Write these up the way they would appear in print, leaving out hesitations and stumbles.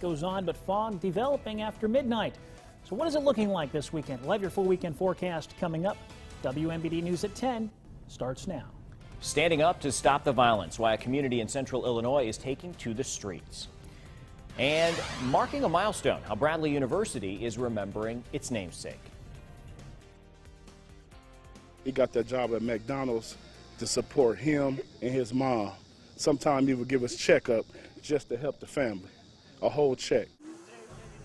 goes on, but fog developing after midnight. So what is it looking like this weekend? We'll have your full weekend forecast coming up. WMBD News at 10 starts now. Standing up to stop the violence, why a community in central Illinois is taking to the streets. And marking a milestone, how Bradley University is remembering its namesake. He got that job at McDonald's to support him and his mom. Sometimes he would give us checkup just to help the family, a whole check.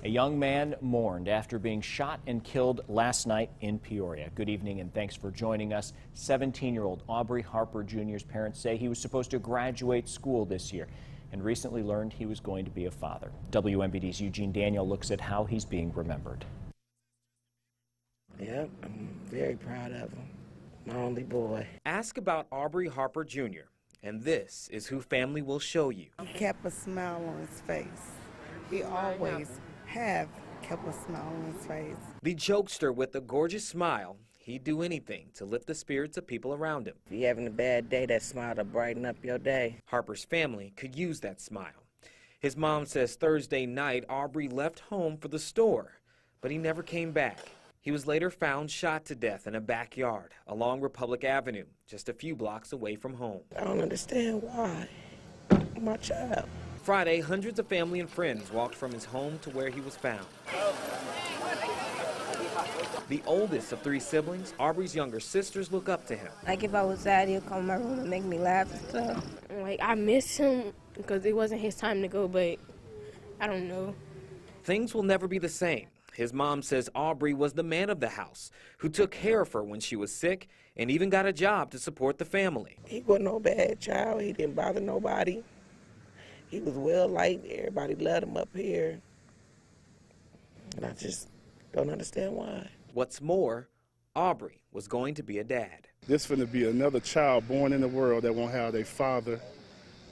A young man mourned after being shot and killed last night in Peoria. Good evening and thanks for joining us. 17-year-old Aubrey Harper Jr.'s parents say he was supposed to graduate school this year and recently learned he was going to be a father. WMBD's Eugene Daniel looks at how he's being remembered. Yep, I'm very proud of him. My only boy. Ask about Aubrey Harper Jr., and this is who family will show you. He kept a smile on his face. He always have kept a smile on his face. The jokester with a gorgeous smile, he'd do anything to lift the spirits of people around him. If you're having a bad day, that smile will brighten up your day. Harper's family could use that smile. His mom says Thursday night Aubrey left home for the store, but he never came back. He was later found shot to death in a backyard along Republic Avenue, just a few blocks away from home. I don't understand why. My child. Friday, hundreds of family and friends walked from his home to where he was found. The oldest of 3 siblings, Aubrey's younger sisters look up to him. Like if I was sad, he'd come in my room and make me laugh and stuff. Like I miss him because it wasn't his time to go, but I don't know. Things will never be the same. His mom says Aubrey was the man of the house who took care of her when she was sick and even got a job to support the family. He wasn't no bad child. He didn't bother nobody. He was well liked. Everybody loved him up here. And I just don't understand why. What's more, Aubrey was going to be a dad. This finna be another child born in the world that won't have a father,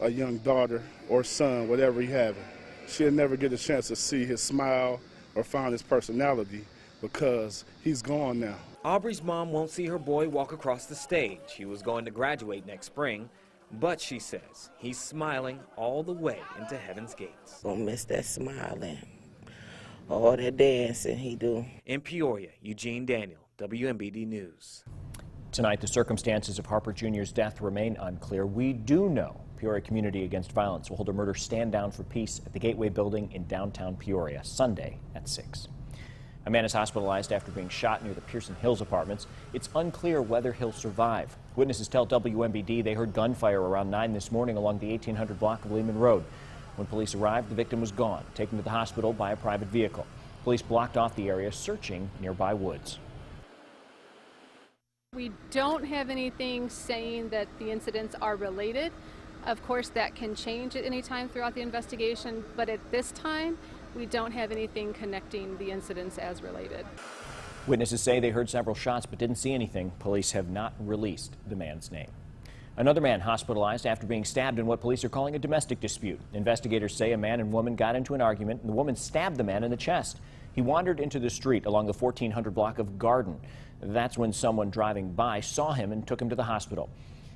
a young daughter, or son, whatever he having. She'll never get a chance to see his smile or find his personality because he's gone now. Aubrey's mom won't see her boy walk across the stage. He was going to graduate next spring, but she says he's smiling all the way into heaven's gates. Gonna miss that smiling, all that dancing he do. In Peoria, Eugene Daniel, WMBD News. Tonight, the circumstances of Harper Jr.'s death remain unclear. We do know Peoria Community Against Violence will hold a murder stand down for peace at the Gateway Building in downtown Peoria, Sunday at 6. A man is hospitalized after being shot near the Pearson Hills apartments. It's unclear whether he'll survive. Witnesses tell WMBD they heard gunfire around 9 this morning along the 1800 block of Lehman Road. When police arrived, the victim was gone, taken to the hospital by a private vehicle. Police blocked off the area, searching nearby woods. We don't have anything saying that the incidents are related. Of course, that can change at any time throughout the investigation, but at this time, we don't have anything connecting the incidents as related. Witnesses say they heard several shots but didn't see anything. Police have not released the man's name. Another man hospitalized after being stabbed in what police are calling a domestic dispute. Investigators say a man and woman got into an argument and the woman stabbed the man in the chest. He wandered into the street along the 1400 block of Garden. That's when someone driving by saw him and took him to the hospital.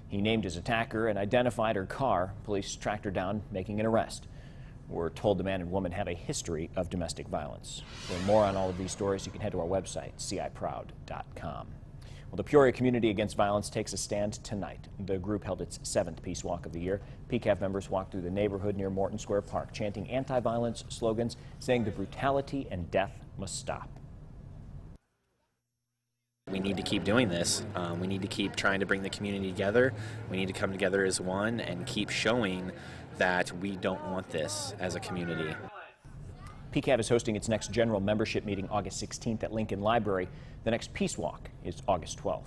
He named his attacker and identified her car. Police tracked her down, making an arrest. We're told the man and woman have a history of domestic violence. For more on all of these stories, you can head to our website, ciproud.com. Well, the Peoria Community Against Violence takes a stand tonight. The group held its 7th Peace Walk of the year. PCAV members walked through the neighborhood near Morton Square Park, chanting anti-violence slogans, saying the brutality and death must stop. We need to keep doing this. We need to keep trying to bring the community together. We need to come together as one and keep showing that we don't want this as a community. PCAV is hosting its next general membership meeting August 16th at Lincoln Library. The next Peace Walk is August 12th.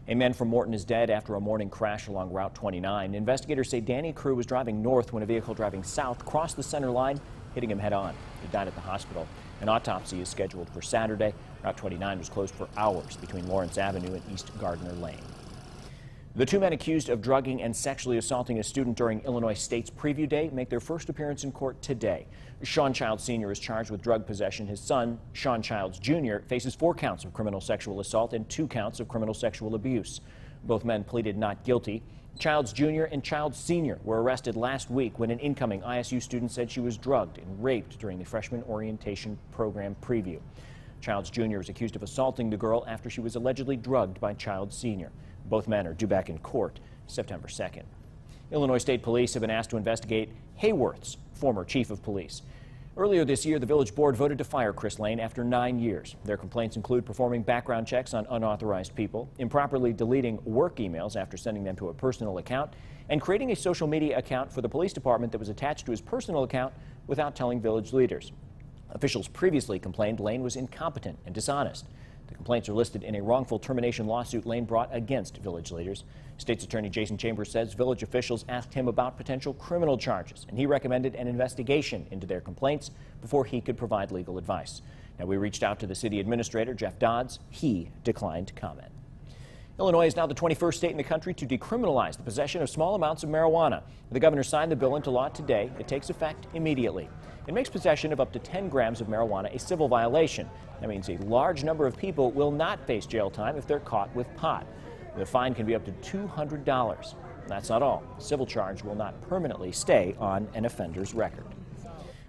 A man from Morton is dead after a morning crash along Route 29. Investigators say Danny Crew was driving north when a vehicle driving south crossed the center line, hitting him head-on. He died at the hospital. An autopsy is scheduled for Saturday. Route 29 was closed for hours between Lawrence Avenue and East Gardner Lane. The 2 men accused of drugging and sexually assaulting a student during Illinois State's preview day make their first appearance in court today. Sean Childs Sr. is charged with drug possession. His son, Sean Childs Jr., faces 4 counts of criminal sexual assault and 2 counts of criminal sexual abuse. Both men pleaded not guilty. Childs Jr. and Childs Sr. were arrested last week when an incoming ISU student said she was drugged and raped during the freshman orientation program preview. Childs Jr. is accused of assaulting the girl after she was allegedly drugged by Childs Sr. Both men are due back in court September 2nd. Illinois State Police have been asked to investigate Hayworth's former chief of police. Earlier this year, the village board voted to fire Chris Lane after 9 years. Their complaints include performing background checks on unauthorized people, improperly deleting work emails after sending them to a personal account, and creating a social media account for the police department that was attached to his personal account without telling village leaders. Officials previously complained Lane was incompetent and dishonest. The complaints are listed in a wrongful termination lawsuit Lane brought against village leaders. State's Attorney Jason Chambers says village officials asked him about potential criminal charges, and he recommended an investigation into their complaints before he could provide legal advice. Now, we reached out to the city administrator, Jeff Dodds. He declined to comment. Illinois is now the 21st state in the country to decriminalize the possession of small amounts of marijuana. The governor signed the bill into law today. It takes effect immediately. It makes possession of up to 10 grams of marijuana a civil violation. That means a large number of people will not face jail time if they're caught with pot. The fine can be up to $200. That's not all. The civil charge will not permanently stay on an offender's record.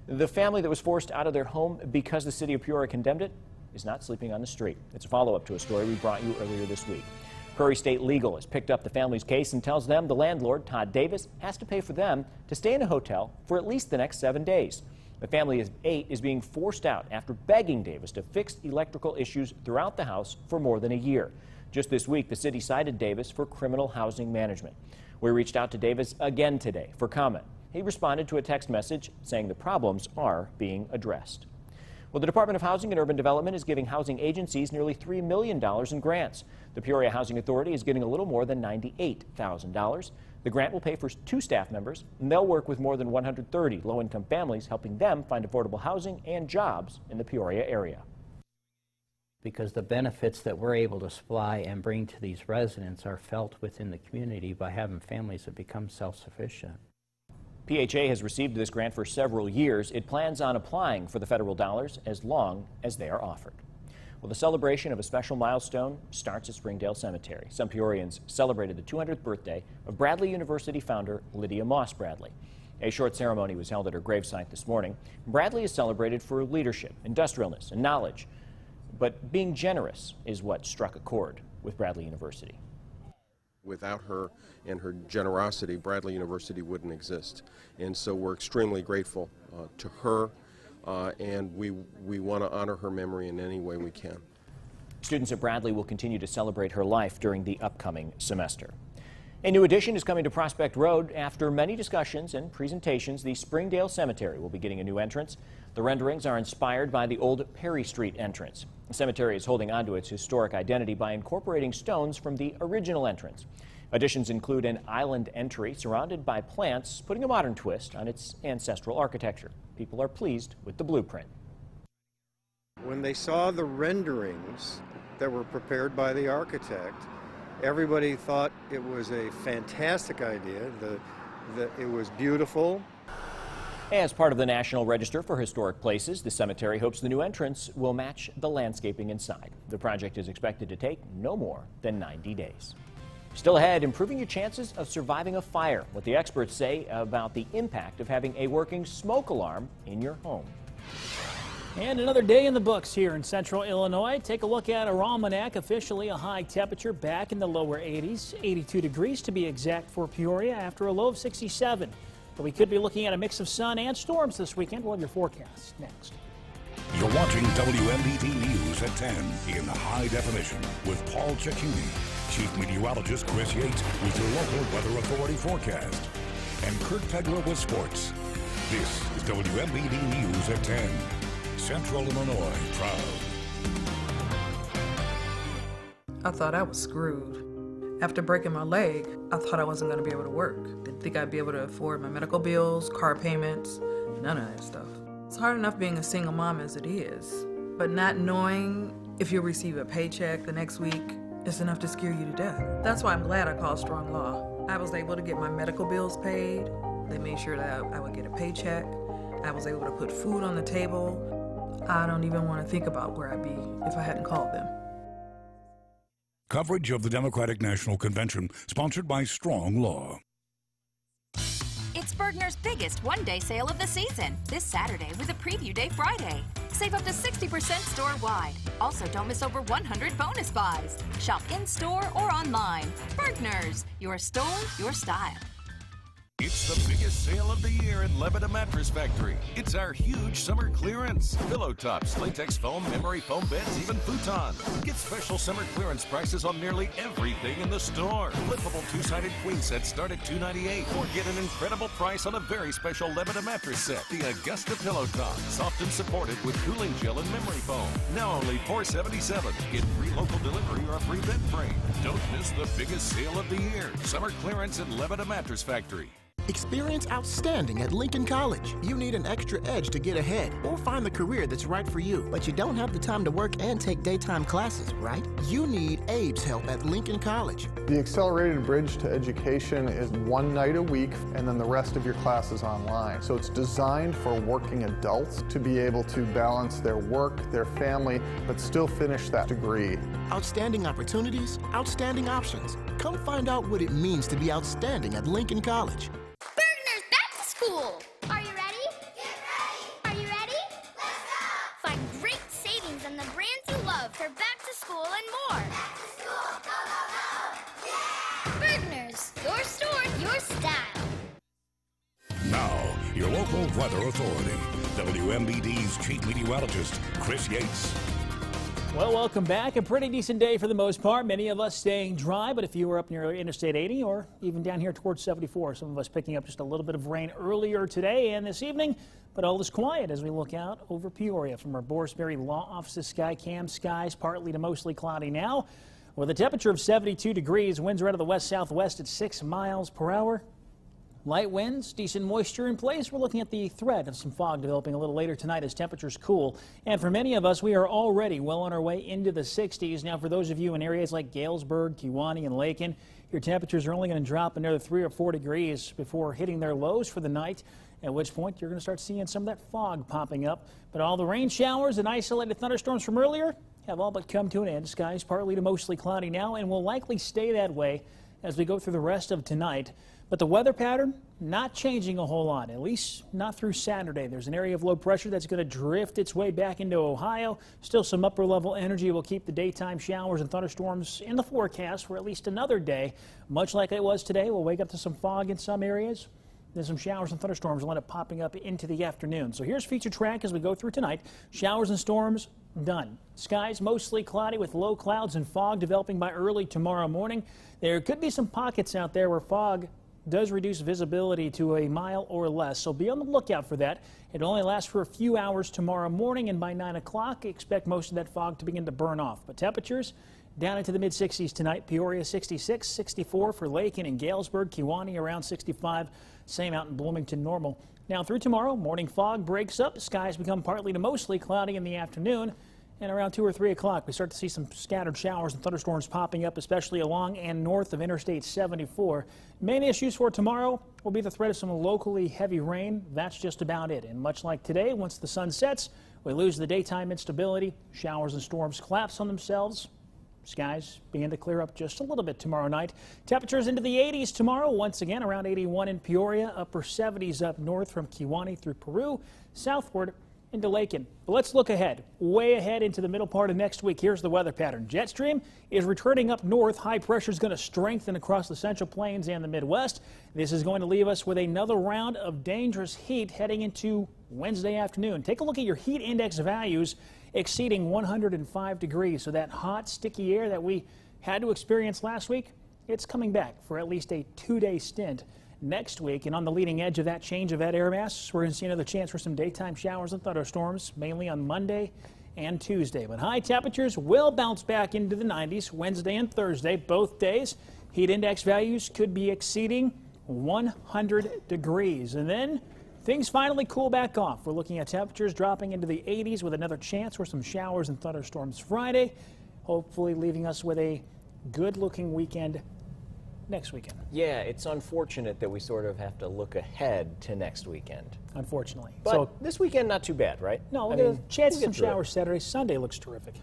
The family that was forced out of their home because the city of Peoria condemned it is not sleeping on the street. It's a follow-up to a story we brought you earlier this week. Prairie State Legal has picked up the family's case and tells them the landlord, Todd Davis, has to pay for them to stay in a hotel for at least the next 7 days. The family of 8 is being forced out after begging Davis to fix electrical issues throughout the house for more than a year. Just this week, the city cited Davis for criminal housing management. We reached out to Davis again today for comment. He responded to a text message saying the problems are being addressed. Well, the Department of Housing and Urban Development is giving housing agencies nearly $3 million in grants. The Peoria Housing Authority is getting a little more than $98,000. The grant will pay for 2 staff members, and they'll work with more than 130 low-income families, helping them find affordable housing and jobs in the Peoria area. Because the benefits that we're able to supply and bring to these residents are felt within the community by having families that become self-sufficient. PHA has received this grant for several years. It plans on applying for the federal dollars as long as they are offered. Well, the celebration of a special milestone starts at Springdale Cemetery. Some Peorians celebrated the 200th birthday of Bradley University founder Lydia Moss Bradley. A short ceremony was held at her gravesite this morning. Bradley is celebrated for leadership, industrialness, and knowledge. But being generous is what struck a chord with Bradley University. Without her and her generosity, Bradley University wouldn't exist. And so we're extremely grateful to her, and we want to honor her memory in any way we can. Students at Bradley will continue to celebrate her life during the upcoming semester. A new addition is coming to Prospect Road. After many discussions and presentations, the Springdale Cemetery will be getting a new entrance. The renderings are inspired by the old Perry Street entrance. The cemetery is holding on to its historic identity by incorporating stones from the original entrance. Additions include an island entry surrounded by plants, putting a modern twist on its ancestral architecture. People are pleased with the blueprint. When they saw the renderings that were prepared by the architect, everybody thought it was a fantastic idea, that it was beautiful. As part of the National Register for Historic Places, the cemetery hopes the new entrance will match the landscaping inside. The project is expected to take no more than 90 days. Still ahead, improving your chances of surviving a fire. What the experts say about the impact of having a working smoke alarm in your home. And another day in the books here in central Illinois. Take a look at our almanac. Officially a high temperature back in the lower 80s, 82 degrees to be exact for Peoria after a low of 67. But we could be looking at a mix of sun and storms this weekend. We'll have your forecast next. You're watching WMBD News at 10 in high definition with Paul Ciacchini, Chief Meteorologist Chris Yates with your local weather authority forecast, and Kurt Pegler with sports. This is WMBD News at 10. Central Illinois proud. I thought I was screwed. After breaking my leg, I thought I wasn't going to be able to work. Didn't think I'd be able to afford my medical bills, car payments, none of that stuff. It's hard enough being a single mom as it is, but not knowing if you'll receive a paycheck the next week is enough to scare you to death. That's why I'm glad I called Strong Law. I was able to get my medical bills paid. They made sure that I would get a paycheck. I was able to put food on the table. I don't even want to think about where I'd be if I hadn't called them. Coverage of the Democratic National Convention, sponsored by Strong Law. It's Bergner's biggest one-day sale of the season, this Saturday with a Preview Day Friday. Save up to 60% store-wide. Also, don't miss over 100 bonus buys. Shop in-store or online. Bergner's, your store, your style. It's the biggest sale of the year at Lebeda Mattress Factory. It's our huge summer clearance. Pillow tops, latex foam, memory foam beds, even futon. Get special summer clearance prices on nearly everything in the store. Flippable two-sided queen sets start at $298. Or get an incredible price on a very special Lebeda mattress set. The Augusta Pillow Top, soft and supported with cooling gel and memory foam. Now only $477. Get free local delivery or a free bed frame. Don't miss the biggest sale of the year. Summer clearance at Lebeda Mattress Factory. Experience outstanding at Lincoln College. You need an extra edge to get ahead or find the career that's right for you, but you don't have the time to work and take daytime classes, right? You need Abe's help at Lincoln College. The Accelerated Bridge to Education is one night a week, and then the rest of your classes online. So it's designed for working adults to be able to balance their work, their family, but still finish that degree. Outstanding opportunities, outstanding options. Come find out what it means to be outstanding at Lincoln College. Bergner's back to school! Are you ready? Get ready! Are you ready? Let's go! Find great savings on the brands you love for back to school and more. Back to school, go, go, go! Yeah! Bergner's, your store, your style. Now, your local weather authority, WMBD's chief meteorologist, Chris Yates. Well, welcome back. A pretty decent day for the most part. Many of us staying dry, but if you were up near Interstate 80 or even down here towards 74, some of us picking up just a little bit of rain earlier today and this evening, but all is quiet as we look out over Peoria from our Borisberry Law Office's Skycam. Skies partly to mostly cloudy now with a temperature of 72 degrees. Winds are out of the west-southwest at 6 miles per hour. Light winds, decent moisture in place. We're looking at the threat of some fog developing a little later tonight as temperatures cool. And for many of us, we are already well on our way into the 60s. Now, for those of you in areas like Galesburg, Kewanee, and Lakin, your temperatures are only going to drop another 3 or 4 degrees before hitting their lows for the night, at which point you're going to start seeing some of that fog popping up. But all the rain showers and isolated thunderstorms from earlier have all but come to an end. Skies partly to mostly cloudy now and will likely stay that way as we go through the rest of tonight. But the weather pattern not changing a whole lot, at least not through Saturday. There's an area of low pressure that's going to drift its way back into Ohio. Still some upper level energy will keep the daytime showers and thunderstorms in the forecast for at least another day. Much like it was today, we'll wake up to some fog in some areas. Then some showers and thunderstorms will end up popping up into the afternoon. So here's feature track as we go through tonight. Showers and storms done. Skies mostly cloudy with low clouds and fog developing by early tomorrow morning. There could be some pockets out there where fog does reduce visibility to a mile or less, so be on the lookout for that. It only lasts for a few hours tomorrow morning, and by 9 o'clock, expect most of that fog to begin to burn off. But temperatures down into the mid-60s tonight. Peoria 66, 64 for Lakin and Galesburg, Kewanee around 65, same out in Bloomington normal. Now through tomorrow, morning fog breaks up, skies become partly to mostly cloudy in the afternoon. And around 2 or 3 o'clock, we start to see some scattered showers and thunderstorms popping up, especially along and north of Interstate 74. Main issues for tomorrow will be the threat of some locally heavy rain. That's just about it. And much like today, once the sun sets, we lose the daytime instability. Showers and storms collapse on themselves. Skies begin to clear up just a little bit tomorrow night. Temperatures into the 80s tomorrow. Once again, around 81 in Peoria. Upper 70s up north from Kewanee through Peru. Southward into Lakin. But let's look ahead, way ahead into the middle part of next week. Here's the weather pattern. Jet stream is returning up north. High pressure is going to strengthen across the Central Plains and the Midwest. This is going to leave us with another round of dangerous heat heading into Wednesday afternoon. Take a look at your heat index values exceeding 105 degrees. So that hot, sticky air that we had to experience last week, it's coming back for at least a 2-day stint next week. And on the leading edge of that change of that air mass, we're going to see another chance for some daytime showers and thunderstorms, mainly on Monday and Tuesday. But high temperatures will bounce back into the 90s Wednesday and Thursday, both days. Heat index values could be exceeding 100 degrees. And then things finally cool back off. We're looking at temperatures dropping into the 80s with another chance for some showers and thunderstorms Friday, hopefully leaving us with a good-looking weekend next weekend. Yeah, it's unfortunate that we sort of have to look ahead to next weekend. Unfortunately. But so this weekend, not too bad, right? No, we'll get a chance for some showers Saturday. Sunday looks terrific.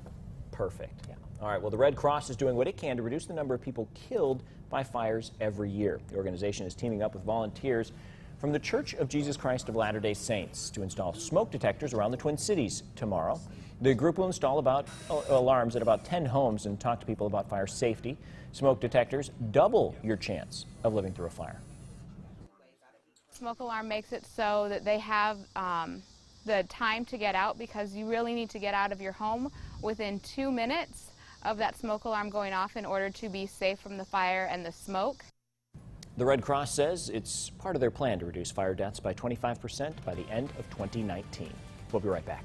Perfect. Yeah. All right, well, the Red Cross is doing what it can to reduce the number of people killed by fires every year. The organization is teaming up with volunteers from the Church of Jesus Christ of Latter-day Saints to install smoke detectors around the Twin Cities tomorrow. The group will install alarms at about 10 homes and talk to people about fire safety. Smoke detectors double your chance of living through a fire. Smoke alarm makes it so that they have the time to get out, because you really need to get out of your home within 2 minutes of that smoke alarm going off in order to be safe from the fire and the smoke. The Red Cross says it's part of their plan to reduce fire deaths by 25% by the end of 2019. We'll be right back.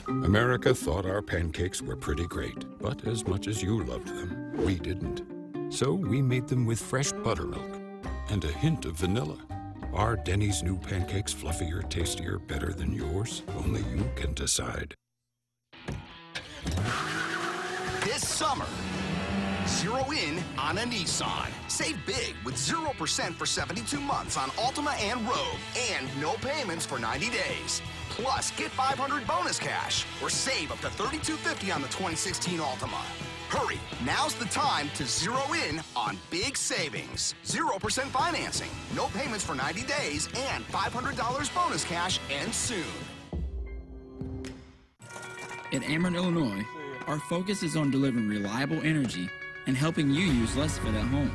America thought our pancakes were pretty great, but as much as you loved them, we didn't. So we made them with fresh buttermilk and a hint of vanilla. Are Denny's new pancakes fluffier, tastier, better than yours? Only you can decide. This summer, zero in on a Nissan. Save big with 0% for 72 months on Altima and Rogue, and no payments for 90 days. Plus, get $500 bonus cash, or save up to $3,250 on the 2016 Altima. Hurry, now's the time to zero in on big savings. 0% financing, no payments for 90 days, and $500 bonus cash ends soon. At Ameren, Illinois, our focus is on delivering reliable energy and helping you use less of it at home.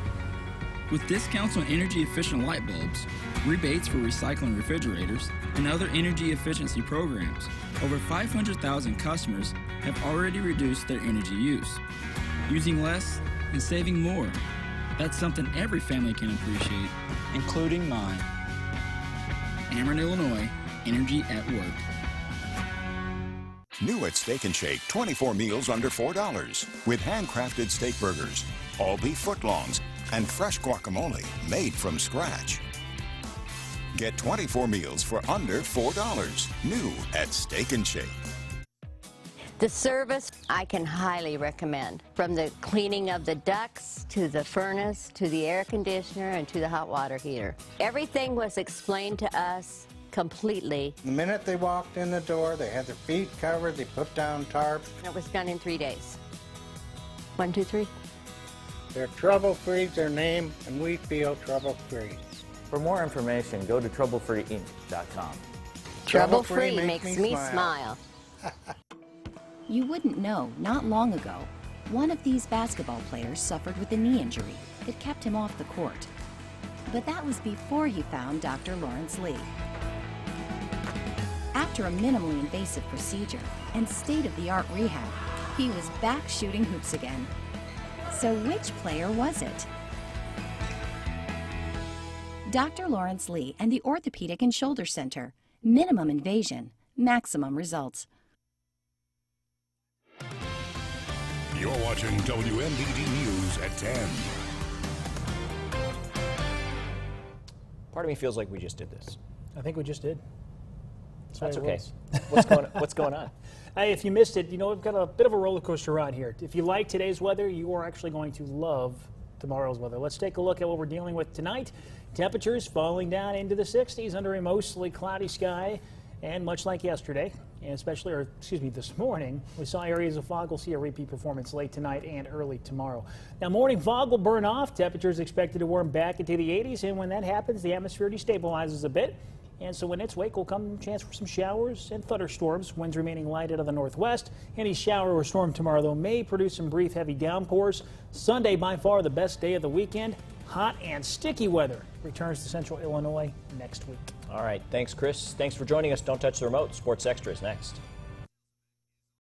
With discounts on energy-efficient light bulbs, rebates for recycling refrigerators, and other energy efficiency programs, over 500,000 customers have already reduced their energy use. Using less and saving more. That's something every family can appreciate, including mine. Ameren, Illinois, energy at work. New at Steak 'n Shake, 24 meals under $4 with handcrafted steak burgers, all beef footlongs, and fresh guacamole made from scratch. Get 24 meals for under $4. New at Steak 'n Shake. The service I can highly recommend. From the cleaning of the ducts, to the furnace, to the air conditioner, and to the hot water heater. Everything was explained to us completely. The minute they walked in the door, they had their feet covered, they put down tarps. It was done in 3 days. 1, 2, 3. They're trouble-free, their name, and we feel trouble-free. For more information, go to TroubleFreeInc.com. Trouble-free makes me smile. You wouldn't know, not long ago, one of these basketball players suffered with a knee injury that kept him off the court. But that was before he found Dr. Lawrence Lee. After a minimally invasive procedure and state-of-the-art rehab, he was back shooting hoops again. So which player was it? Dr. Lawrence Lee and the Orthopedic and Shoulder Center. Minimum invasion, maximum results. You're watching WMDD News at 10. Part of me feels like we just did this. I think we just did. That's okay. What's going on? Hey, if you missed it, you know, we've got a bit of a roller coaster ride here. If you like today's weather, you are actually going to love tomorrow's weather. Let's take a look at what we're dealing with tonight. Temperatures falling down into the 60s under a mostly cloudy sky, and much like yesterday, and especially, or excuse me, this morning, we saw areas of fog. We'll see a repeat performance late tonight and early tomorrow. Now, morning fog will burn off. Temperatures expected to warm back into the 80s, and when that happens, the atmosphere destabilizes a bit. And so in its wake will come a chance for some showers and thunderstorms. Winds remaining light out of the northwest. Any shower or storm tomorrow, though, may produce some brief heavy downpours. Sunday, by far the best day of the weekend. Hot and sticky weather returns to central Illinois next week. All right. Thanks, Chris. Thanks for joining us. Don't touch the remote. Sports Extra is next.